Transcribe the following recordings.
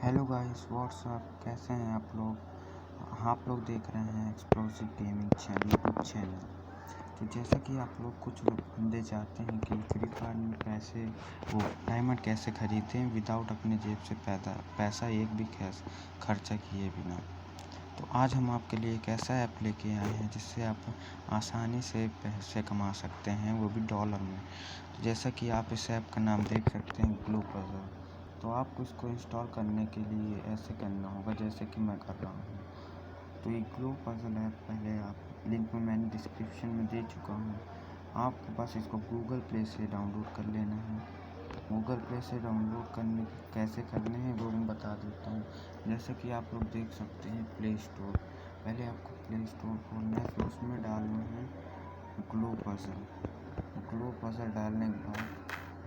Hello guys what's up, कैसे हैं आप लोग। आप लोग देख रहे हैं explosive gaming channel YouTube channel. तो जैसा कि आप लोग कुछ लोग बंदे चाहते हैं कि फ्री फायर में पैसे वो डायमंड कैसे खरीदें विदाउट अपने जेब से पैसा एक भी खर्चा किए बिना। तो आज हम आपके लिए एक ऐसा ऐप लेके आए हैं जिससे आप आसानी से पैसे कमा सकते हैं, वो भी डॉलर में। तो जैसा कि आप इस ऐप का नाम देख सकते हैं, ग्लू पजल। तो आपको इसको इंस्टॉल करने के लिए ऐसे करना होगा जैसे कि मैं कर रहा हूँ। तो ये ग्लू पजल ऐप पहले आप लिंक में मैंने डिस्क्रिप्शन में दे चुका हूँ। आपको बस इसको गूगल प्ले से डाउनलोड कर लेना है। गूगल प्ले से डाउनलोड करने कैसे करने हैं वो मैं बता देता हूँ। जैसे कि आप लोग देख सकते हैं प्ले स्टोर, पहले आपको प्ले स्टोर खोलना है, फिर उसमें डालना है ग्लू पजल। ग्लू पजल डालने के बाद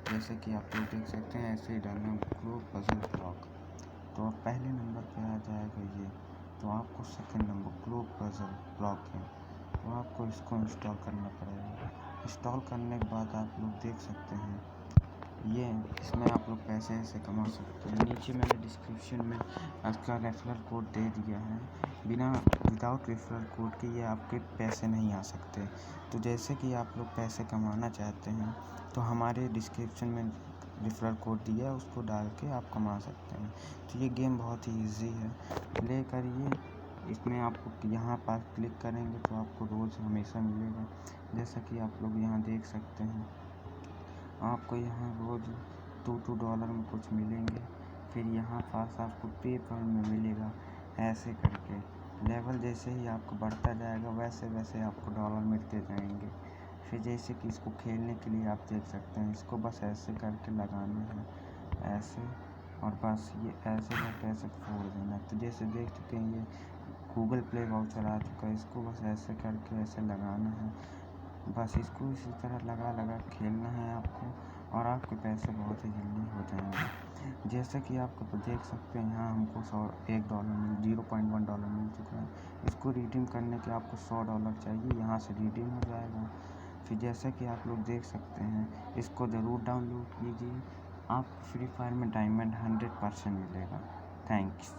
जैसे कि आप लोग देख सकते हैं ऐसे ही डालना ग्लू पजल ब्लॉक। तो अब पहले नंबर पे आ जाएगा ये। तो आपको second number glue puzzle block है, तो आपको इसको इंस्टॉल करना पड़ेगा। इंस्टॉल करने के बाद आप लोग देख सकते हैं ये इसमें आप लोग पैसे ऐसे कमा सकते हैं। नीचे मैंने डिस्क्रिप्शन में इसका रेफरल कोड दे दिया है। विदाउट रेफरल कोड के ये आपके पैसे नहीं आ सकते। तो जैसे कि आप लोग पैसे कमाना चाहते हैं तो हमारे डिस्क्रिप्शन में रेफरल कोड दिया है, उसको डाल के आप कमा सकते हैं। तो ये गेम बहुत ही ईजी है, प्ले करिए। इसमें आपको यहाँ पास क्लिक करेंगे तो आपको रोज़ हमेशा मिलेगा। जैसा कि आप लोग यहाँ देख सकते हैं, आपको यहाँ रोज़ $2 में कुछ मिलेंगे। फिर यहाँ पास आपको पेपर में मिलेगा। ऐसे करके लेवल जैसे ही आपको बढ़ता जाएगा वैसे वैसे आपको डॉलर मिलते जाएंगे। फिर जैसे कि इसको खेलने के लिए आप देख सकते हैं, इसको बस ऐसे करके लगाना है ऐसे, और बस ये ऐसे करके ऐसे फोड़ देना। तो जैसे देख चुके हैं ये गूगल प्ले वाउचर आ चुका है, इसको बस ऐसे करके ऐसे लगाना है। बस इसको इसी तरह लगा खेलना है आपको, और आपके पैसे बहुत ही जल्दी हो जाएंगे। जैसे कि आपको देख सकते हैं यहाँ हमको $0.1 मिल चुका है। इसको रिडीम करने के आपको $100 चाहिए, यहाँ से रिडीम हो जाएगा। फिर जैसा कि आप लोग देख सकते हैं, इसको ज़रूर डाउनलोड कीजिए। आपको फ्री फायर में डायमंड 100% मिलेगा। थैंक्स।